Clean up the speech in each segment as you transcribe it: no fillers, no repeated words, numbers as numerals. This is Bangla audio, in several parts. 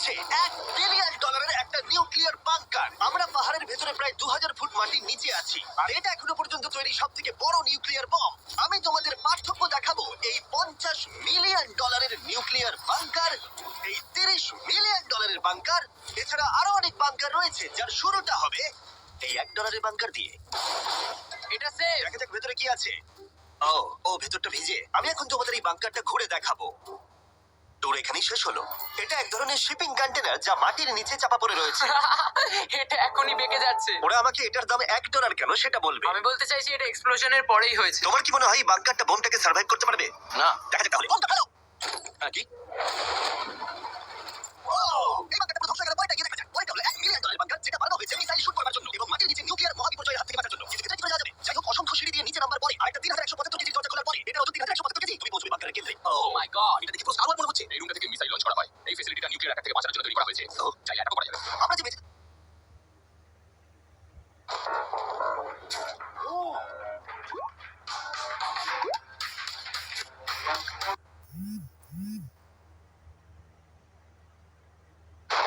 রয়েছে $1 বিলিয়ন একটা নিউক্লিয়ার বাংকার। আমরা পাহাড়ের ভেতরে প্রায় 2000 ফুট মাটির নিচে আছি, আর এটা এখনো পর্যন্ত তৈরি সব থেকে বড় নিউক্লিয়ার বম। আমি তোমাদের পার্থক্য দেখাবো এই $50 মিলিয়ন নিউক্লিয়ার বাংকার, এই $30 মিলিয়ন বাংকার, এছাড়া আরো অনেক বাংকার রয়েছে যার শুরুটা হবে এই $1 বাংকার দিয়ে। এটা সেফ। দেখা যাক ভেতরে কি আছে। ও ভেতরটা ভিজে। আমি এখন তোমাদের এই বাংকারটা ঘুরে দেখাবো। ট্যুর এখানেই শেষ হলো। এটা এক ধরনের শিপিং কন্টেনার যা মাটির নিচে চাপা পড়ে রয়েছে। এটা এখনই বেঁকে যাচ্ছে। ওরা আমাকে এটার দাম $1 কেন সেটা বলবে। আমি বলতে চাইছি এটা এক্সপ্লোশনের পরেই হয়েছে। তোমার কি মনে হয় এই বাংকারটা বোমটাকে সার্ভাইভ করতে পারবে? না। দেখা যাক তাহলে। বোমটা ফেলো। কি? ও, এই বাংকারটা পুরো ধ্বংস হয়ে গেল। পরেরটা গিয়ে দেখা যাক। পরেরটা হলো $1 মিলিয়ন বাংকার, যেটা বানানো হয়েছে মিসাইল শুট করার জন্য এবং মাটির নিচে নিউক্লিয়ার মহাবিপর্যয়ের হাত থেকে বাঁচার জন্য। কিন্তু এটা কি করে যাবে? যাই হোক, অসংখ্য সিঁড়ি দিয়ে নিচে নাম্বার পরে আরেকটা 3175 কেজি দরজা খোলার পরে এটা হলো 3175 কেজি। তুমি পৌঁছবে বাংকারের কেন্দ্রে। ও মাই গড। এটা দেখে পুরো স্টার ওয়ার মনে হচ্ছে। এই রুমটা থেকে মিসাইল লঞ্চ করা হয়। এই ফ্যাসিলিটিটা নিউক্লিয়ার অ্যাটাক থেকে বাঁচার জন্য তৈরি করা হয়েছে। ও। চাইলে অ্যাটাকও করা যাবে। আমরা যে বেঁচে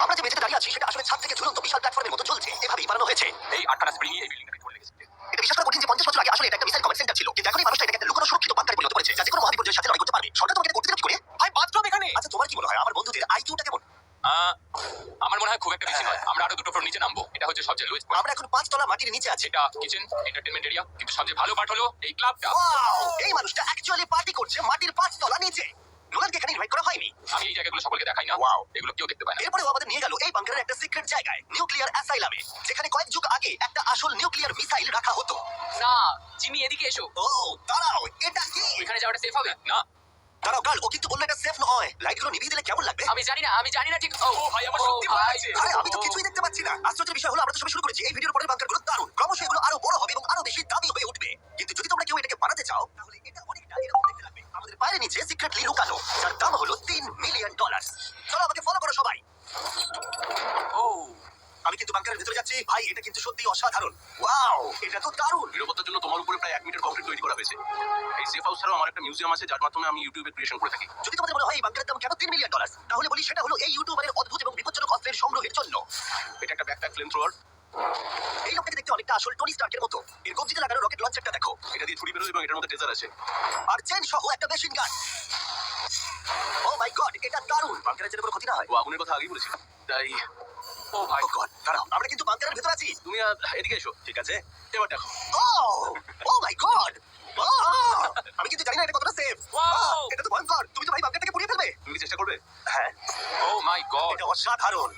আমরা যে মেঝেতে দাঁড়িয়ে আছি সেটা আসলে ছাদ থেকে ঝুলন্ত বিশাল প্ল্যাটফর্মের মতো ঝুলছে। এভাবেই বানানো হয়েছে। এই 8খানা স্প্রিংই এই বিল্ডিংটাকে ধরে রেখেছে। এটা বিশ্বাস করা কঠিন যে 50 বছর আগে আসলে এটা একটা মিসাইল কমান্ড সেন্টার ছিল, কিন্তু এখন এই মানুষটা এটাকে একটা লুকানো সুরক্ষিত বাংকারে পরিণত করেছে যা যে কোনো মহাবিপর্যয়ের সাথে লড়াই করতে পারবে। সরকার তোমাকে এটা করতে দেবে কি করে? ভাই বাথরুম এখানে। আচ্ছা, তোমার কি মনে হয় আমার বন্ধুদের আইকিউটা কেমন? আমার মনে হয় খুব একটা বেশি নয়। আমরা আরো দুটো ফ্লোর নিচে নামবো। এটা হচ্ছে সবচেয়ে লোয়েস্ট। আমরা এখন 5 তলা মাটির নিচে আছি। এটা কিচেন, এন্টারটেইনমেন্ট এরিয়া, কিন্তু সবচেয়ে ভালো পার্ট হলো এই ক্লাবটা। ওয়াও! এই মানুষটা অ্যাকচুয়ালি পার্টি করছে মাটির 5 তলা নিচে। নোলানকে এখানে ইনভাইট করা হয়নি। আমি এই জায়গাগুলো সকলকে দেখাই না। Wow! এগুলো কেউ দেখতে পায় না। এরপরে ও আমাদের নিয়ে গেল এই বাংকারের একটা সিক্রেট জায়গায়, নিউক্লিয়ার অ্যাসাইলামে, যেখানে কয়েক যুগ আগে একটা আসল নিউক্লিয়ার মিসাইল রাখা হতো। না, জিমি এদিকে এসো। ও দাঁড়াও, এটা কি? এখানে যাওয়াটা সেফ হবে? না। দাঁড়াও গার্ল, ও কিন্তু বললো এটা সেফ নয়। লাইটগুলো নিভিয়ে দিলে কেমন লাগবে? আমি জানি না ঠিক। ও ভাই, আমার ও সত্যি ভয় ভাই। লাগছে। আরে আমি তো কিছুই দেখতে পাচ্ছি না। আশ্চর্যের বিষয় হলো আমরা তো সবে শুরু করেছি। এই ভিডিওর পরের বাংকারগুলো দারুণ। ক্রমশ এগুলো আরো বড় হবে এবং আরো বেশি দামি হয়ে উঠবে। কিন্তু যদি তোমরা কেউ এটাকে বানাতে চাও তাহলে এটা অনেকটা এরকম দেখতে লাগবে। আমাদের বাইরে নিচে সিক্রেটলি লুকানো, যার দাম হলো $3 মিলিয়ন। চলো আমাকে ফলো করো সবাই। ও আমি কিন্তু বাংকারের ভিতরে যাচ্ছি। ভাই, এটা কিন্তু সত্যি অসাধারণ। ওয়াও, এটা তো দারুণ। নিরাপত্তার জন্য তোমার উপরে প্রায় 1 মিটার কংক্রিট তৈরি করা হয়েছে। এই সেফ হাউস ছাড়াও আমার একটা মিউজিয়াম আছে যার মাধ্যমে আমি ইউটিউবে ক্রিয়েশন করে থাকি। যদি তোমাদের মনে হয় এই বাংকারের দাম কেন $3 মিলিয়ন, তাহলে বলি সেটা হলো এই ইউটিউবারের অদ্ভুত এবং বিপজ্জনক অস্ত্রের সংগ্রহের জন্য। এটা একটা ব্যাকপ্যাক ফ্লেম থ্রোয়ার। এই লোকটাকে দেখতে অনেকটা আসল টনি স্টার্কের মতো। এর কবজিতে লাগানো রকেট লঞ্চারটা দেখো, এটা দিয়ে ছুরি বেরোয় এবং এটার মধ্যে ট্রেজার আছে। আর চেন সহ একটা machine gun. O my god, এটা দারুণ। বাংকারের যেন কোনো ক্ষতি না হয়। ও আগুনের কথা আগেই বলেছিলাম। তাই ও ভাই, ও গড, দাঁড়াও, আমরা কিন্তু বাংকারের ভিতর আছি। তুমি এদিকে এসো। ঠিক আছে। এবার দেখো। ও মাই গড, আমি কিন্তু জানি না এটা কতটা সেফ। Wow! এটা তো ভয়ঙ্কর। তুমি তো ভাই বাংকারটাকে পুড়িয়ে ফেলবে। তুমি কি চেষ্টা করবে? হ্যাঁ, ও মাই গড। এটা অসাধারণ।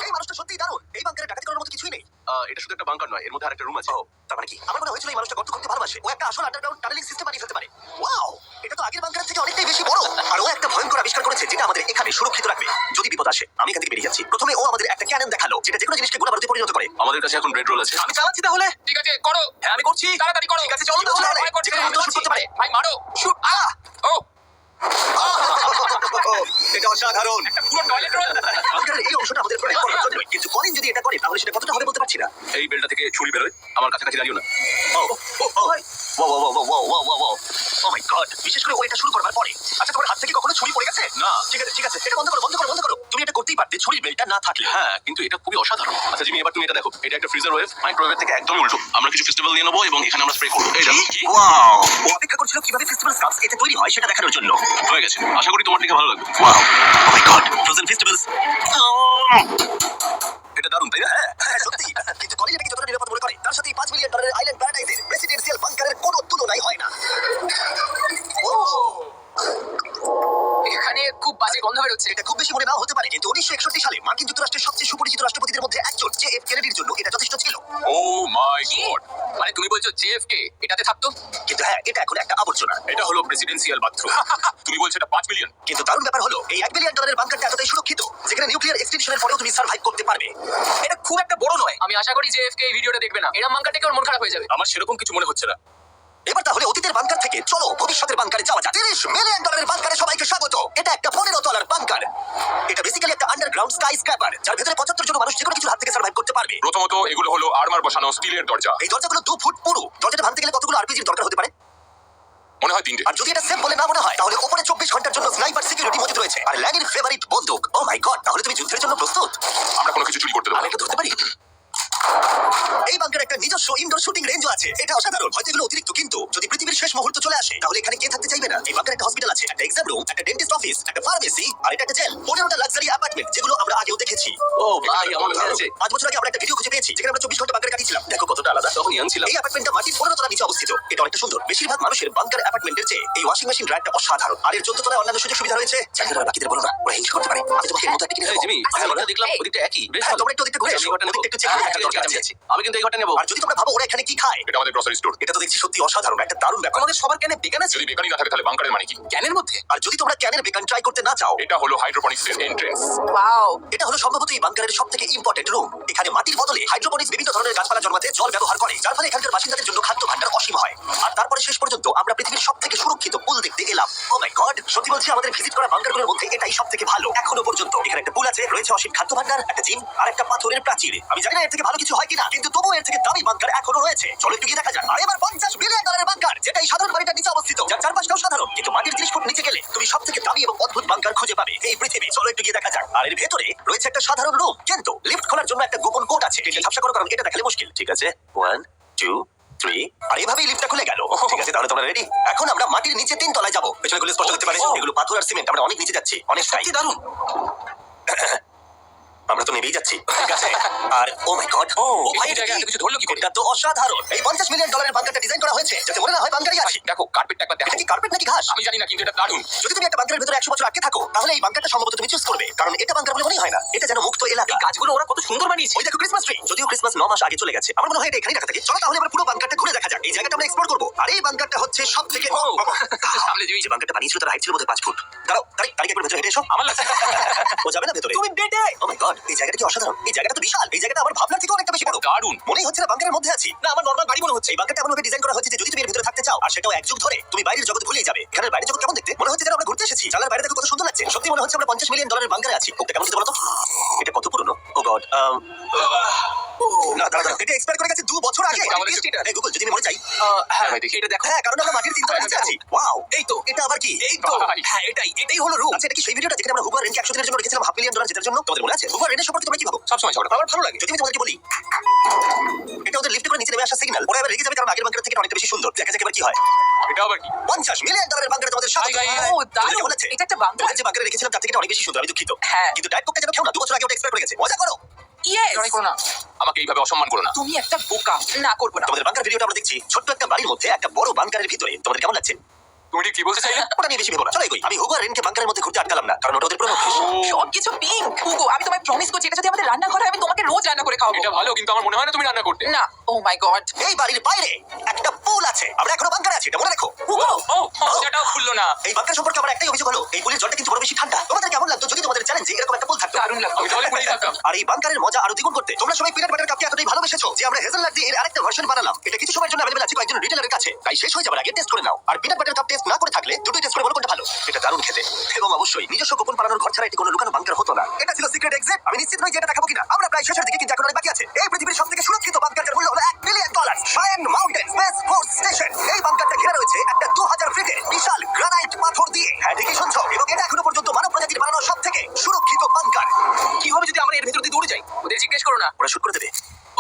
এই মানুষটা সত্যিই দারুণ। এই বাংকারে ডাকাতি করার মতো কিছুই নেই। এটা শুধু একটা বাংকার নয়, এর মধ্যে আরেকটা রুম আছে। ও, তার মানে কি? আমার মনে হয়েছিল এই মানুষটা গর্ত করতে ভালোবাসে। ও একটা আসল আন্ডারগ্রাউন্ড টানেলিং সিস্টেম বানিয়ে ফেলতে পারে। ওয়াও, এটা তো আগের বাংকারের থেকে অনেকটাই বেশি বড়। আর ও একটা ভয়ঙ্কর আবিষ্কার করেছে যেটা আমাদের এখানে সুরক্ষিত রাখবে যদি বিপদ আসে। আমি এখান থেকে বেরিয়ে যাচ্ছি। প্রথমে ও আমাদের একটা ক্যানন দেখালো যেটা যেকোনো জিনিসকে গোলাবারুদে পরিণত করে। আমাদের কাছে এখন রেড রোল আছে। আমি চালাচ্ছি তাহলে। ঠিক আছে, করো। হ্যাঁ, আমি করছি। তাড়াতাড়ি করো। ঠিক আছে, চলো তাহলে। ভয় করছে। যেকোনো মুহূর্তে শুট করতে পারে। ভাই মারো। শুট। ও এটা অসাধারণ। একটা পুরো টয়লেট রোল। বাংকারের এই অংশটা আমাদের প্রোটেক্ট করার জন্য, কিন্তু কলিন যদি এটা করে তাহলে সেটা কতটা হবে বলতে পারছি না। এই বেলটা থেকে ছুরি বেরোয়। আমার কাছাকাছি দাঁড়িও না। ও মাই গড, বিশেষ করে ও এটা শুরু করবার পরে। আচ্ছা, তোমার হাত থেকে কখনো ছুরি পড়ে গেছে? না। ঠিক আছে, এটা বন্ধ করো। তুমি এটা করতেই পারতে ছুরির বেলটা না থাকলে। হ্যাঁ, কিন্তু এটা খুবই অসাধারণ। আচ্ছা জিমি, এবার তুমি এটা দেখো। এটা একটা ফ্রিজার ওয়েভ। মাইক্রোওয়েভ থেকে একদমই উল্টো। আমরা কিছু ফেস্টিভ্যাল নিয়ে নেবো এবং এখানে আমরা স্প্রে করবো। এই দেখো। কি? ওয়াও, ও অপেক্ষা করছিল কিভাবে ফেস্টিভ্যাল স্কাপস এতে তৈরি হয় সেটা দেখানোর জন্য। হয়ে গেছে। আশা করি তোমার থেকে ভালো লাগবে। Wow, O my god, frozen festivals. এটা দারুণ, তাই না? হ্যাঁ, সত্যি। কিন্তু কলিন এটাকে যতটা নিরাপদ মনে করে তার সাথে $5 মিলিয়ন আইল্যান্ড প্যারাডাইজের প্রেসিডেন্সিয়াল বাংকারের কোনো তুলনাই হয় না। ও, এখানে খুব বাজে গন্ধ বেরোচ্ছে। এটা খুব বেশি মনে নাও হতে পারে, কিন্তু 1961 সালে মার্কিন যুক্তরাষ্ট্রের সবচেয়ে সুপরিচিত রাষ্ট্রপতিদের মধ্যে একজন JF কেনেডির জন্য এটা যথেষ্ট ছিল। ও মাই গড। মানে তুমি বলছো জেএফকে এটাতে থাকতো? কিন্তু হ্যাঁ, এটা এখন একটা আবর্জনা। এটা হলো প্রেসিডেন্সিয়াল বাথরুম। তুমি বলছো এটা 5 মিলিয়ন? কিন্তু দারুণ ব্যাপার হলো এই $1 বিলিয়ন বাংকারটা এতটাই সুরক্ষিত যেখানে নিউক্লিয়ার এক্সটেনশনের পরেও তুমি সার্ভাইভ করতে পারবে। এটা খুব একটা বড় নয়। আমি আশা করি জেএফকে এই ভিডিওটা দেখবে না। এরকম বাংকার থেকে ওর মন খারাপ হয়ে যাবে। আমার সেরকম কিছু মনে হচ্ছে না। এবার তাহলে অতীতের বাংকার থেকে চলো ভবিষ্যতের বাংকারে যাওয়া যাক। $30 মিলিয়ন বাংকারে সবাইকে স্বাগত। এটা একটা 15 তলার বাংকার। এটা বেসিক্যালি একটা আন্ডারগ্রাউন্ড স্কাই স্ক্র্যাপার যার ভিতরে 75 জন মানুষ যেকোনো কিছুর হাত থেকে সার্ভাইভ করতে পারবে। প্রথমত এগুলো হলো আর্মার বসানো স্টিলের দরজা। এই দরজাগুলো 2 ফুট পুরু। দরজাটা ভাঙতে গেলে কতগুলো আরপিজির দরকার হতে পারে? মনে হয় 3টে। আর যদি এটা সেফ বলে না মনে হয় তাহলে উপরে 24 ঘন্টার জন্য স্নাইপার সিকিউরিটি মজুদ রয়েছে। আর ল্যানির ফেভারিট বন্দুক, ও মাই এক্সাম রুম, একটা ডেন্টিস্ট অফিস, একটা ফার্মেসি আর এটা একটা জেল। 15টা লাক্সারি অ্যাপার্টমেন্ট যেগুলো আমরা আগেও দেখেছি। ও ভাই আমার মনে আছে 5 বছর আগে আমরা একটা ভিডিও খুঁজে পেয়েছি যেখানে আমরা 24 ঘন্টা বাংকারে কাটিয়েছিলাম। দেখো কতটা আলাদা। তখন ইয়াং ছিলাম। এই অ্যাপার্টমেন্টটা মাটির 15 তলা নিচে অবস্থিত। এটা অনেকটা সুন্দর। বেশিরভাগ মানুষের বাংকার অ্যাপার্টমেন্টের চেয়ে এই ওয়াশিং মেশিন ড্রায়ারটা অসাধারণ। আর এর 14 তলায় অন্যান্য সুযোগ সুবিধা রয়েছে। চাইলে বাকিদের বলো না, ওরা হিংসা করতে পারে। আমি তোমাকে এর মতো একটা কিনে এই দেবো। জিমি হ্যাঁ, আমরা দেখলাম ওদিকটা একই বেশ হ্যাঁ, ভালো। তোমরা একটু ওদিকটা ঘুরে এসো। আমি ঘরটা নেবো। ওদিকটা একটু চেক করে হ্যাঁ, দেখার ঠিক আছে, দরকার আমি আছে। যাচ্ছি। আমি কিন্তু এই ঘরটা নেবো। আর যদি তোমরা ভাবো ওরা এখানে কি খায়, এটা আমাদের গ্রসারি স্টোর। এটা তো দেখছি সত্যি অসাধারণ, একটা দারুণ ব্যাপার। আমাদের সবার কেন বেগান আছে যদি বেকারি না থাকে তাহলে বাংকারের মানে কি? ক্যানের মধ্যে? আর যদি তোমরা ক্যানের বেকন ট্রাই করতে না চাও, এটা হলো হাইড্রোপনিক্সের এন্ট্রেন্স। ওয়াও, এটা হলো সম্ভবত এই বাংকারের সবথেকে ইম্পর্টেন্ট রুম। এখানে মাটির বদলে হাইড্রোপনিক্স বিভিন্ন ধরনের গাছপালা জন্মাতে জল ব্যবহার করে, যার ফলে এখানকার বাসিন্দাদের জন্য খাদ্য ভাণ্ডার অসীম হয়। আর তারপরে শেষ পর্যন্ত আমরা পৃথিবীর সবথেকে সুরক্ষিত পুল দেখতে এলাম। ও মাই গড, সত্যি বলছি আমাদের ভিজিট করা বাংকারগুলোর মধ্যে এটাই সবথেকে ভালো এখনো পর্যন্ত। এখানে একটা পুল আছে, রয়েছে অসীম খাদ্য ভাণ্ডার, একটা জিম আর একটা পাথরের প্রাচীর। আমি জানি না এর থেকে ভালো কিছু হয় কিনা, কিন্তু তবুও এর থেকে দামি বাংকার এখনো রয়েছে। চলো একটু গিয়ে দেখা যাক। আর এবার $50 বিলিয়ন বাংকার, যেটা এই সাধারণ বাড়িটার নিচে অবস্থিত, যার চারপাশটাও সাধারণ, কিন্তু মাটির 30 ফুট নিচে গেলে তুমি সবথেকে দামি এবং অদ্ভুত বাংকার খুঁজে পাবে এই পৃথিবী। চলো একটু গিয়ে দেখা যাক। আর এর ভেতরে রয়েছে একটা সাধারণ রুম, কিন্তু লিফট খোলার জন্য একটা গোপন কোড আছে। এটা ঝাপসা করো কারণ এটা দেখালে মুশকিল। ঠিক আছে, 1 2 3 আর এভাবেই লিফটটা খুলে গেল। ঠিক আছে, তাহলে তোমরা রেডি? এখন আমরা মাটির নিচে 3 তলায় যাবো। পেছনে গুলো স্পষ্ট দেখতে পারে, এগুলো পাথর আর সিমেন্ট। আমরা অনেক নিচে যাচ্ছি, অনেক সত্যি দারুণ। আমরা তো নেমেই যাচ্ছি। ঠিক আছে। আর ও মাই গড, ও ভাই, এই জায়গায় এত কিছু ধরলো কি করে? এটা তো অসাধারণ। এই $50 মিলিয়ন বাংকারটা ডিজাইন করা হয়েছে যাতে মনে না হয় বাংকারই আছি। দেখো কার্পেটটা একবার দেখো। এটা কি কার্পেট নাকি ঘাস? আমি জানি না কিন্তু এটা দারুণ। যদি তুমি একটা বাংকারের ভিতরে 100 বছর আটকে থাকো, তাহলে এই বাংকারটা সম্ভবত তুমি চুজ করবে, কারণ এটা বাংকার বলে মনে হয় না। এটা যেন মুক্ত এলাকা। এই গাছগুলো ওরা কত সুন্দর বানিয়েছে। ওই দেখো ক্রিসমাস ট্রি। যদিও ক্রিসমাস 9 মাস আগে চলে গেছে, আমার মনে হয় এটা এখানেই রাখা থাকে। চলো তাহলে আমরা পুরো বাংকারটা ঘুরে দেখা যাক। এই জায়গাটা আমরা এক্সপ্লোর করব। আর এই বাংকারটা হচ্ছে সবথেকে সামলে জিমি। যে বাংকারটা বানিয়েছিল তার হাইট ছিল বোধহয় 5 ফুট। দাঁড়াও, তারিখ একবার ভেতরে হেঁটে এসো। আমার লাগছে ও যাবে না ভেতরে? তুমি ডেটে। ও মাই গড, এই জায়গাটা কি অসাধারণ। এই জায়গাটা তো বিশাল। এই জায়গাটা আমার ভাবনার থেকে অনেকটা বেশি বড়। দারুণ। মনেই হচ্ছে না বাংকারের মধ্যে আছি। না, আমার নরমাল বাড়ি মনে হচ্ছে। এই বাংকারটা এমন ভাবে ডিজাইন করা হয়েছে যে যদি তুমি এর ভিতরে থাকতে চাও, আর সেটাও 1 যুগ ধরে, তুমি বাইরের জগৎ ভুলেই যাবে। এখানের বাইরের জগৎ কেমন দেখতে? মনে হচ্ছে যেন আমরা ঘুরতে এসেছি। জানালার বাইরে দেখো কত সুন্দর লাগছে। সত্যি মনে হচ্ছে আমরা $50 মিলিয়ন বাংকারে আছি। ওটা কেমন দেখতে বলো তো? এটা কত পুরনো? ও গড, না দাঁড়া, এটা এক্সপায়ার করে গেছে 2 বছর আগে। এটা আমাদের স্টিকার। এই গুগল, যদি আমি মরে যাই। হ্যাঁ ভাই দেখি এটা দেখো। হ্যাঁ, কারণ আমরা মাটির 3 তলায় নিচে আছি। ওয়াও, এই তো এটা আবার কি? এই তো ভাই। হ্যাঁ এটাই হলো রুম। আচ্ছা, এটা কি সেই ভিডিওটা যেখানে আমরা হুবার রেনকে 100 দিনের জন্য রেখেছিলাম $5 মিলিয়ন জেতার জন্য? তোমাদের মনে আছে? হুবার রেনের সম্পর্কে তোমরা কি ভাবো? সবসময় ঝগড়া। আমার ভালো লাগে। যদি আমি তোমাদেরকে বলি এটা ওদের লিফটে করে নিচে নেমে আসা সিগন্যাল, ওরা এবার রেগে যাবে কারণ আগের বাংকার থেকে অনেকটা বেশি সুন্দর। দেখা যাক এবার কি হয়। এটা আবার কি? $50 মিলিয়ন বাংকারে তোমাদের স্বাগত। Hi, guys. ও, দারুণ। কেমন লাগছে? এটা একটা বাংকার। তোমাদের যে বাংকারে রেখেছিলাম তার থেকে এটা অনেক বেশি সুন্দর। আমি দুঃখিত। হ্যাঁ। কিন্তু ডায়েট কোকটা যেন খেও না, 2 বছর আগে ওটা এক্সপায়ার করে গেছে। মজা করো। ইয়েস। লড়াই করো না। আমাকে এইভাবে অসম্মান করো না। তুমি একটা বোকা। না করবো না। তোমাদের বাংকার ভিডিওটা আমরা দেখছি ছোট্ট একটা বাড়ির মধ্যে একটা বড় বাংকারের ভিতরে। তোমাদের কেমন লাগছে? তুমি ঠিক কি বলতে চাইলে? ওটা নিয়ে বেশি ভেবো না। চলো এগোই। আমি হুবার রেনকে বাংকারের মধ্যে ঘুরতে আটকালাম না, কারণ ওটা ওদের পুরনো অভ্যেস। সবকিছু পিঙ্ক। হুগো, আমি তোমায় প্রমিস করছি এটা যদি আমাদের রান্না ঘরে হয়, আমি তোমাকে রোজ রান্না করে খাওয়াবো। এটা ভালো কিন্তু আমার মনে হয় না তুমি রান্না করতে। না, ও মাই গড। এই বাড়ির বাইরে একটা পুল আছে। আমরা এখনো বাংকারে আছি, এটা মনে রাখো। হুগো, ও সেটাও খুললো না। এই বাংকার সম্পর্কে আমার একটাই অভিযোগ হলো, এই পুলের জলটা কিন্তু বড় বেশি ঠান্ডা। তোমাদের কেমন লাগতো যদি তোমাদের চ্যালেঞ্জে এরকম একটা পুল থাকতো? দারুণ লাগতো। আমি জলে পড়েই থাকতাম। আর এই বাংকারের মজা আরো দ্বিগুণ করতে তোমরা সবাই পিনাট বাটার কাপকে এতটাই ভালোবেসেছো যে আমরা হেজেলনাট দিয়ে এর আরেকটা ভার্সন বানালাম। এটা কিছু সময়ের জন্য अवेलेबल আছে কয়েকজন রিটেলারের কাছে, তাই শেষ হয়ে যাবার আগে টেস্ট করে নাও। আর পিনাট বাটার কাপ টেস্ট না করে থাকলে দুটোই টেস্ট করে বলো কোনটা ভালো। এটা দারুণ খেতে, এবং অবশ্যই নিজস্ব গোপন বানানোর ঘর ছাড়া এটি কোনো লুকানো বাংকার হতো না। এটা ছিল সিক্রেট এক্সিট। আমি নিশ্চিত নই যে এটা দেখাবো কিনা। আমরা প্রায় শেষের দিকে, কিন্তু এখন অনেক বাকি আছে। এই পৃথিবীর সবথেকে সুরক্ষিত বাংকারের মূল্য হলো $1 billion. Shayan mountain space force station. এই বাংকারটা ঘেরা রয়েছে একটা 2000 ফিটের বিশাল গ্রানাইট পাথর দিয়ে। হ্যাঁ, ঠিকই শুনছো। এবং এটা এখনো পর্যন্ত মানব প্রজাতির বানানো সবথেকে সুরক্ষিত বাংকার। কি হবে যদি আমরা এর ভিতর দিয়ে দৌড়ে যাই? ওদের জিজ্ঞেস করো না। ওরা শুট করে দেবে।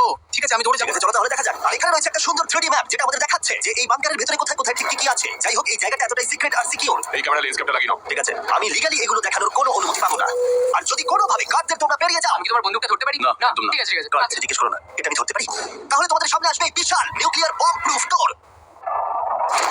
ও ঠিক আছে, আমি দৌড়ে ঠিক যাবো। আছে, চলো তাহলে দেখা যাক। আর এখানে রয়েছে একটা সুন্দর 3D ম্যাপ যেটা আমাদের দেখাচ্ছে যে এই বাংকারের ভিতরে কোথায় কোথায় ঠিক কি আছে। যাই হোক, এই জায়গাটা এতটাই সিক্রেট আর সিকিউর। এই ক্যামেরা লেন্স ক্যাপটা লাগিয়ে নাও। ঠিক আছে, আমি লিগালি এগুলো দেখানোর কোনো অনুমতি পাবো না। আর যদি কোনোভাবে গার্ডদের তোমরা পেরিয়ে যাও, আমি কি তোমার বন্দুকটা ধরতে পারি? না, একদম না। ঠিক আছে ঠিক আছে। গার্ডদের জিজ্ঞেস করো না, এটা আমি ধরতে পারি। তাহলে তোমাদের সামনে আসবে এই বিশাল নিউক্লিয়ার বম্ব প্রুফ ডোর।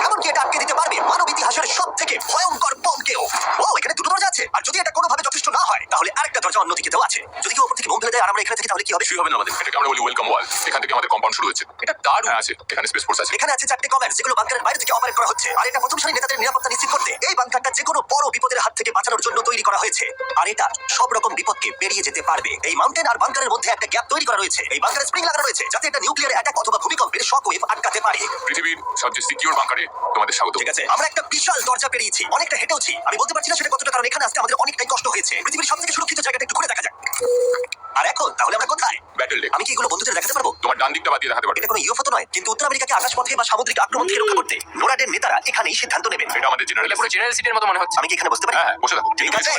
এমনকি এটা আটকে দিতে পারবে মানব ইতিহাসের সবথেকে ভয়ঙ্কর বমকেও। ও, এখানে দুটো দরজা আছে। আর যদি এটা কোনোভাবে যথেষ্ট না হয়, তাহলে আরেকটা দরজা অন্যদিকেও আছে। যদি কেউ উপর থেকে বোম ফেলে দেয় আর আমরা এখানে থাকি, তাহলে কি হবে? কিছুই হবে না আমাদের। এটাকে আমরা বলি ওয়েলকাম ওয়াল। এখান থেকে আমাদের কম্পাউন্ড শুরু হচ্ছে। এটা দারুণ আছে। এখানে স্পেস ফোর্স আছে। এখানে আছে 4টে কমান্ডস যেগুলো বাংকারের বাইরে থেকে অপারেট করা হচ্ছে। আর এটা প্রথম সারির নেতাদের নিরাপত্তা নিশ্চিত করতে এই বাংকারটা যে কোনো বড় বিপদের হাত থেকে বাঁচানোর জন্য তৈরি করা হয়েছে। আর এটা সব রকম বিপদকে পেরিয়ে যেতে পারবে। এই মাউন্টেন আর বাংকারের মধ্যে একটা গ্যাপ তৈরি করা রয়েছে। এই বাংকারে স্প্রিং লাগানো রয়েছে যাতে এটা নিউক্লিয়ার অ্যাটাক অথবা ভূমিকম্পের শক ওয়েভ আটকাতে পারে। পৃথিবীর সবচেয়ে সিকিউর বাংকারে তোমাদের স্বাগত। ঠিক আছে, আমরা একটা বিশাল দরজা পেরিয়েছি, অনেকটা হেঁটেওছি। আমি বলতে পারছি না সেটা কতটা, কারণ এখানে আসতে আমাদের অনেকটাই কষ্ট হয়েছে। পৃথিবীর সবথেকে সুরক্ষিত জায়গাটা একটু ঘুরে দেখা যাক। আর এখন তাহলে আমরা কোথায়? Battle deck. আমি কি এগুলো বন্ধুদের দেখাতে পারবো? তোমার ডান দিকটা বাদ দিয়ে দেখাতে পারবে। এটা কোনো ইউএফও তো নয়, কিন্তু উত্তর আমেরিকাকে আকাশপথে বা সামুদ্রিক আক্রমণ থেকে রক্ষা করতে নোরাডের নেতারা এখানেই সিদ্ধান্ত নেবেন। এটা আমাদের জেনারেল। এটা পুরো জেনারেল সিটের মতো মনে হচ্ছে। আমি কি এখানে বসতে পারি? হ্যাঁ, বসে থাকো। ঠিক আছে।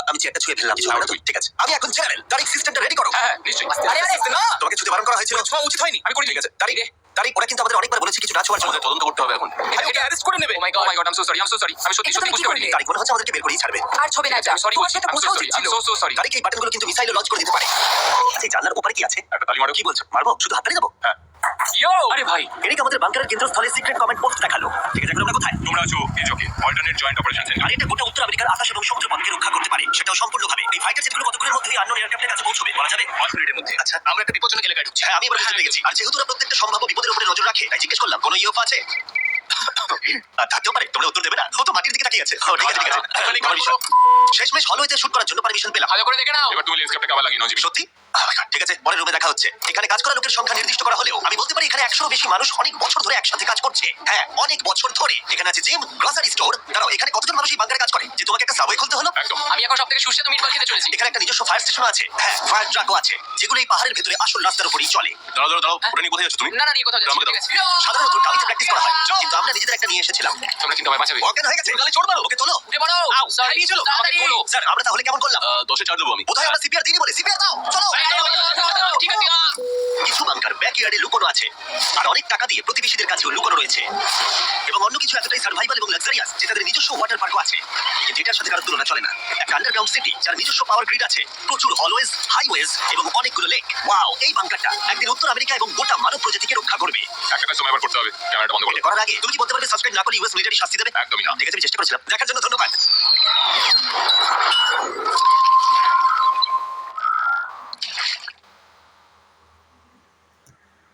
আমি চেয়ারটা ছুঁয়ে ফেললাম। কিছু হবে না তো? ঠিক আছে, আমি এখন জেনারেল। তারিখ সিস্টেমটা রেডি করো। হ্যাঁ নিশ্চয়ই। আরে আরে না, তোমাকে ছুঁতে বারণ করা হয়েছিল। ছোঁয়া উচিত হয়নি। আমি করি। ঠিক আছে, তারিখ তারিখ ওরা কিন্তু আমাদের অনেকবার বলেছে কিছু না ছোঁয়ার জন্য। আমাদের তদন্ত করতে হবে এখন। এটাকে অ্যারেস্ট করে নেবে। Oh my god, I am so sorry, I am so sorry. আমি সত্যি এটা সত্যি তুমি বুঝতে কি পারিনি। করলে? তারিখ মনে হচ্ছে আমাদেরকে বের করেই ছাড়বে। আর ছবি না আমি সরি তোমার বলছি, সেটা আই এম বোঝা সো উচিত সরি, আই ছিল। M so sorry. তারিখ এই বাটনগুলো কিন্তু মিসাইলও লঞ্চ করে দিতে পারে। এই জানলার উপরে কি আছে? একটা তালি মারো। কি বলছো? মারবো? শুধু হাততালি দেবো? হ্যাঁ। ইয়ো, আরে ভাই, এদিকে আমাদের বাংকারের কেন্দ্রস্থলে সিক্রেট কমেন্ট পোস্ট দেখালো। ঠিক আছে, এখন আমরা কোথায়? তোমরা আছো এই জকে অল্টারনেট জয়েন্ট অপারেশন সেন্টার। আর এটা গোটা উত্তর আমেরিকার আকাশ এবং সমুদ্র পথকে রক্ষা করতে পারে, সেটাও সম্পূর্ণভাবে। এই ফাইটার জেটগুলো কতক্ষণের মধ্যে আননোন এয়ারক্রাফটের কাছে পৌঁছবে বলা যাবে? 5 মিনিটের মধ্যে। আচ্ছা, আমরা একটা বিপজ্জনক এলাকায় ঢুকছি। হ্যাঁ আমি এবার বুঝতে পেরেছি। আর যেহেতু ওরা প্রত্যেকটা সম্ভাব্য বিপদের উপরে নজর রাখে, তাই জিজ্ঞেস করলাম কোনো ইউএফও আছে? আর থাকতেও পারে, তোমরা উত্তর দেবে না? ও তো মাটির দিকে তাকিয়ে আছে। ও, ঠিক আছে ঠিক আছে। আমার বিষয়। শেষমেশ হলওয়েতে শুট করার জন্য পারমিশন পেলাম। ভালো করে দেখে নাও। এবার তুমি লেন্সক্যাপটাকে আবার লাগিয়ে নাও জিমি। সত্যি? ঠিক আছে, পরের রুমে দেখা হচ্ছে। এখানে কাজ করা লোকের সংখ্যা নির্দিষ্ট করা হলেও আমি বলতে পারি এখানে 100 বেশি মানুষ অনেক বছর ধরে একসাথে কাজ করছে। হ্যাঁ, অনেক বছর ধরে। এখানে আছে জিম, গ্রসারি স্টোর। দাঁড়াও, এখানে কতজন মানুষ এই বাংকারে কাজ করে যে তোমাকে একটা সাবওয়ে খুলতে হলো? একদম। আমি এখন সবথেকে সুস্বাদু মিটবল খেতে চলেছি। এখানে একটা নিজস্ব ফায়ার স্টেশন আছে। হ্যাঁ, ফায়ার ট্রাকও আছে, যেগুলো এই পাহাড়ের ভেতরে আসল রাস্তার উপরেই চলে। দাঁড়াও দাঁড়াও দাঁড়াও, ওটা নিয়ে কোথায় যাচ্ছ তুমি? না না, নিয়ে কোথাও যাচ্ছি, আমাকে ঠিক দাও। আছে। সাধারণত ডাউনিতে প্র্যাকটিস করা হয়, কিন্তু আমরা নিজেদের একটা নিয়ে এসেছিলাম। তোমরা কিন্তু আমায় বাঁচাবে। অজ্ঞান হয়ে গেছে, গালে চড় মারো, ওকে তোলো। উঠে পড়ো। স্যার, Sorry, নিয়ে চলো, আমাকে তাড়াতাড়ি। তোলো। স্যার, আমরা তাহলে কেমন করলাম? 10-এ 4 দেবো আমি। বোধহয় আমরা সিপিআর দিইনি বলে। সিপিআর দাও, চলো। ঠিক আছে। কিছু বাংকার ব্যাকইয়ার্ডে লুকোনো আছে, আর অনেক টাকা দিয়ে প্রতিবেশীদের কাছেও লুকোনো রয়েছে। এবং অন্য কিছু এতটাই সার্ভাইভাল এবং লাক্সারিয়াস যে তাদের নিজস্ব ওয়াটার পার্কও আছে, কিন্তু এটার সাথে কারো তুলনা চলে না। একটা আন্ডারগ্রাউন্ড সিটি যার নিজস্ব পাওয়ার গ্রিড আছে, প্রচুর হলওয়েজ, হাইওয়েজ এবং অনেকগুলো লেক। ওয়াও, এই বাংকারটা একদিন উত্তর আমেরিকা এবং গোটা মানব প্রজাতিকে রক্ষা করবে। একটা কাজ সময় এবার করতে হবে, ক্যামেরাটা বন্ধ করো। এটা করার আগে তুমি কি বলতে পারবে সাবস্ক্রাইব না করলে ইউএস মিলিটারি শাস্তি দেবে? একদমই না। ঠিক আছে, আমি চেষ্টা করেছিলাম। দেখার জন্য ধন্যবাদ।